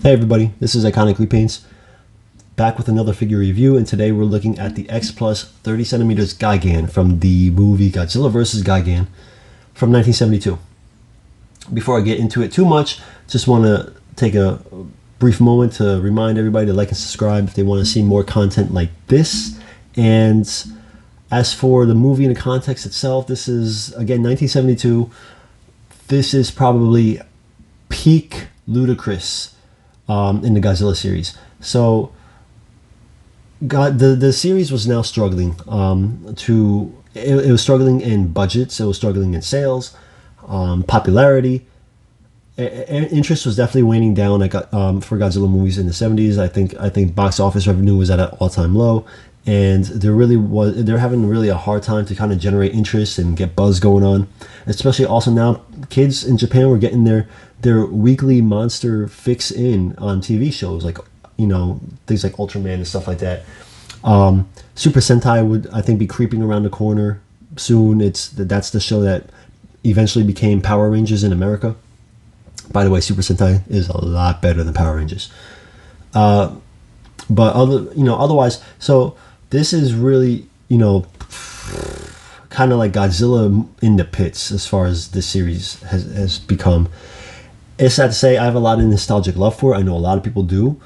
Hey everybody, this is Iconically Paints, back with another figure review, and today we're looking at the X Plus 30 centimeters Gigan from the movie Godzilla vs. Gigan from 1972. Before I get into it too much, just want to take a brief moment to remind everybody to like and subscribe if they want to see more content like this. And as for the movie and the context itself, this is, again, 1972. This is probably peak ludicrous in the Godzilla series. So the series was now struggling it was struggling in budgets, it was struggling in sales, popularity. Interest was definitely waning down for Godzilla movies in the 70s. I think box office revenue was at an all-time low, and they're having really a hard time to kind of generate interest and get buzz going on. Especially also now, kids in Japan were getting their weekly monster fix in on TV shows, like, you know, things like Ultraman and stuff like that. Super Sentai would, I think, be creeping around the corner soon. That's the show that eventually became Power Rangers in America. By the way, Super Sentai is a lot better than Power Rangers. But otherwise, so this is really, kind of like Godzilla in the pits as far as this series has become. It's sad to say, I have a lot of nostalgic love for it. I know a lot of people do.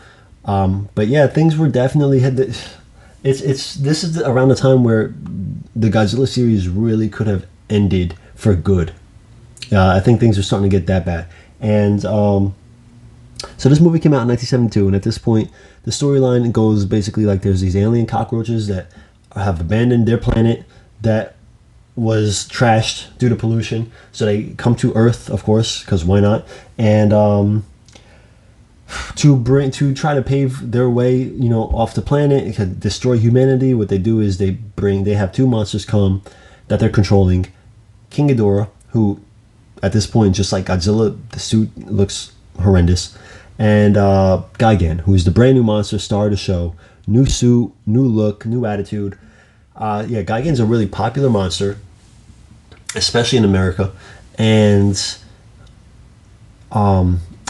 But yeah, things were definitely this is around the time where the Godzilla series really could have ended for good. I think things are starting to get that bad. And so this movie came out in 1972, and at this point, the storyline goes basically like there's these alien cockroaches that have abandoned their planet that was trashed due to pollution. So they come to Earth, of course, because why not? And to try to pave their way, off the planet, it could destroy humanity. What they do is they have two monsters come that they're controlling. King Ghidorah, who at this point, just like Godzilla, the suit looks horrendous, and Gigan, who's the brand new monster, star of the show. New suit, new look, new attitude. Gigan's a really popular monster, especially in America, and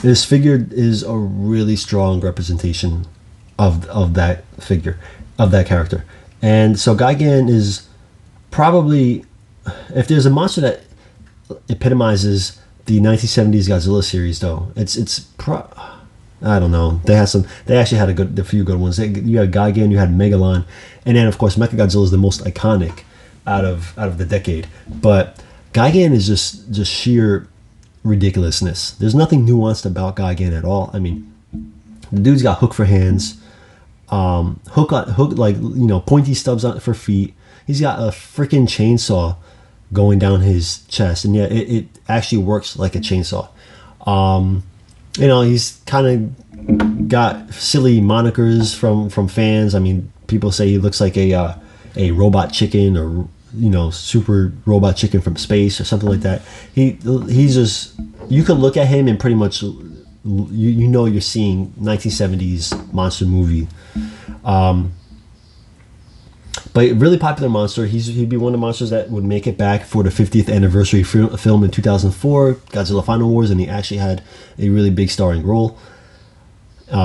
this figure is a really strong representation of that figure, of that character. And so Gigan is probably, if there's a monster that epitomizes the 1970s Godzilla series, though, I don't know. They actually had a few good ones. You had Gigan, you had Megalon, and then of course Mechagodzilla is the most iconic out of the decade. But Gigan is just sheer ridiculousness. There's nothing nuanced about Gigan at all. I mean, the dude's got hook for hands, hook like pointy stubs for feet. He's got a freaking chainsaw going down his chest, and it actually works like a chainsaw. He's kind of got silly monikers from fans. I mean, people say he looks like a robot chicken, or super robot chicken from space or something like that. He's just, you could look at him and pretty much you're seeing 1970s monster movie. But really popular monster. He'd be one of the monsters that would make it back for the 50th anniversary film in 2004, Godzilla Final Wars, and he actually had a really big starring role,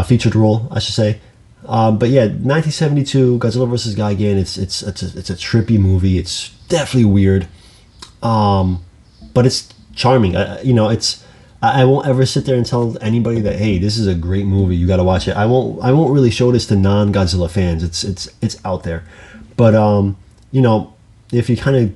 featured role, I should say. But yeah, 1972, Godzilla vs. Gigan. It's a trippy movie. It's definitely weird, but it's charming. I won't ever sit there and tell anybody that, hey, this is a great movie, you got to watch it. I won't really show this to non-Godzilla fans. It's out there. But if you kind of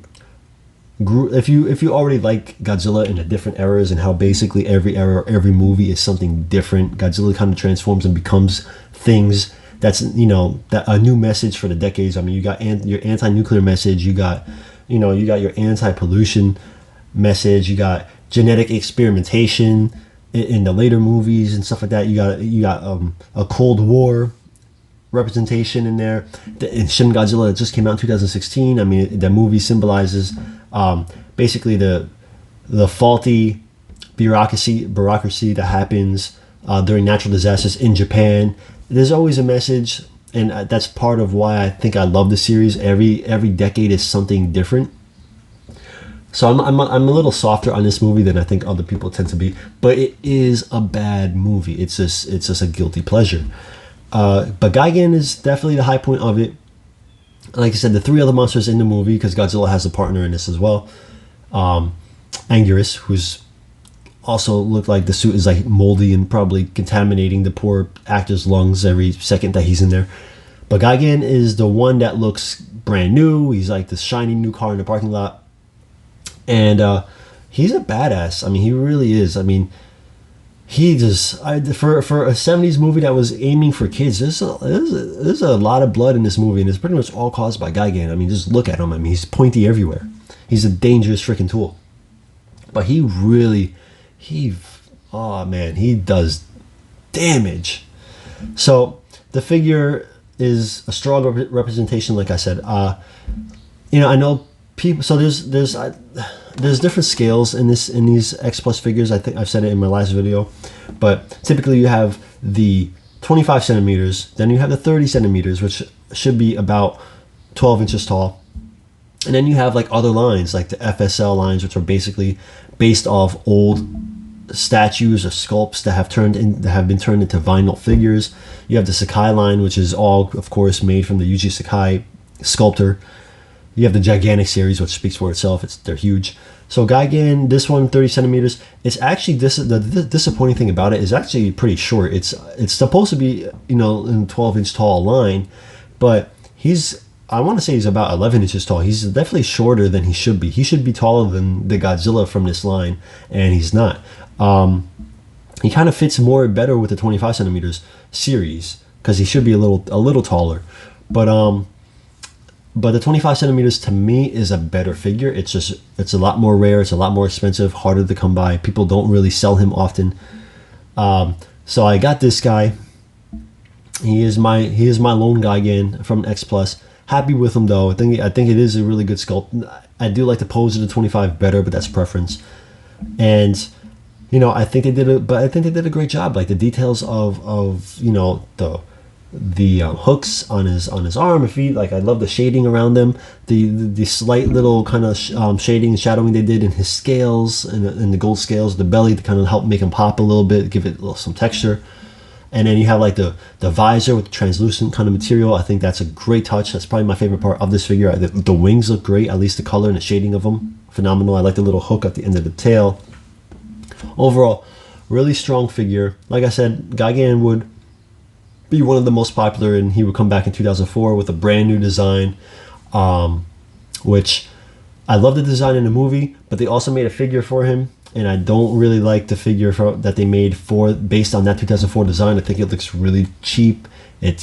if you already like Godzilla in the different eras and how basically every era, every movie is something different, Godzilla kind of transforms and becomes things that's that a new message for the decades. I mean, you got your anti-nuclear message, you got your anti-pollution message, you got genetic experimentation in the later movies and stuff like that. You got a Cold War representation in there. In Shin Godzilla, that just came out in 2016. I mean, the movie symbolizes basically the faulty bureaucracy that happens during natural disasters in Japan. There's always a message, and that's part of why I think I love the series. Every decade is something different. So I'm a little softer on this movie than I think other people tend to be, but it is a bad movie. It's just a guilty pleasure. But Gigan is definitely the high point of it. Like I said, the three other monsters in the movie, because Godzilla has a partner in this as well. Anguirus, who's also looked like the suit is like moldy and probably contaminating the poor actor's lungs every second that he's in there. But Gigan is the one that looks brand new. He's like this shiny new car in the parking lot. And he's a badass. I mean, he really is. I mean, he just for a 70s movie that was aiming for kids, there's a lot of blood in this movie, and it's pretty much all caused by Gigan. I mean, just look at him. I mean, he's pointy everywhere. He's a dangerous freaking tool. But oh man, he does damage. So the figure is a strong representation, like I said. I know people. So there's different scales in these X Plus figures. I think I've said it in my last video, but typically you have the 25 centimeters, then you have the 30 centimeters, which should be about 12 inches tall, and then you have like other lines, like the FSL lines, which are basically based off old statues or sculpts that have been turned into vinyl figures. You have the Sakai line, which is all, of course, made from the Yuji Sakai sculptor. You have the Gigantic series, which speaks for itself. They're huge. So Gigan, this one, 30 centimeters. It's actually the disappointing thing about it is actually pretty short. It's supposed to be in a 12-inch tall line, but I want to say he's about 11 inches tall. He's definitely shorter than he should be. He should be taller than the Godzilla from this line, and he's not. He kind of fits better with the 25 centimeters series because he should be a little taller. But the 25 centimeters to me is a better figure. It's a lot more rare. It's a lot more expensive, harder to come by. People don't really sell him often. So I got this guy. He is my lone Gigan from X Plus. Happy with him though. I think it is a really good sculpt. I do like the pose of the 25 better, but that's preference. And I think they did a great job. Like the details of the hooks on his arm and feet. Like I love the shading around them. The slight little kind of shading and shadowing they did in his scales and the gold scales, the belly to kind of help make him pop a little bit, give it some texture. And then you have like the visor with the translucent kind of material. I think that's a great touch. That's probably my favorite part of this figure. The wings look great, at least the color and the shading of them, phenomenal. I like the little hook at the end of the tail. Overall, really strong figure. Like I said, Gigan would be one of the most popular, and he would come back in 2004 with a brand new design, which I love the design in the movie, but they also made a figure for him. And I don't really like the figure that they made based on that 2004 design. I think it looks really cheap. It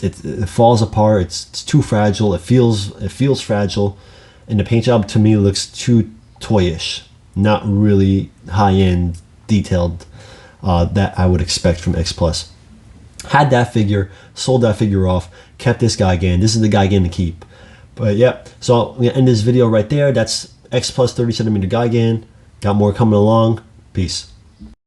falls apart. It's too fragile. It feels fragile, and the paint job to me looks too toyish. Not really high end, detailed that I would expect from X Plus. Had that figure, sold that figure off, kept this Gigan. This is the Gigan to keep. But yeah, so I'm gonna end this video right there. That's X Plus 30 centimeter Gigan. Got more coming along. Peace.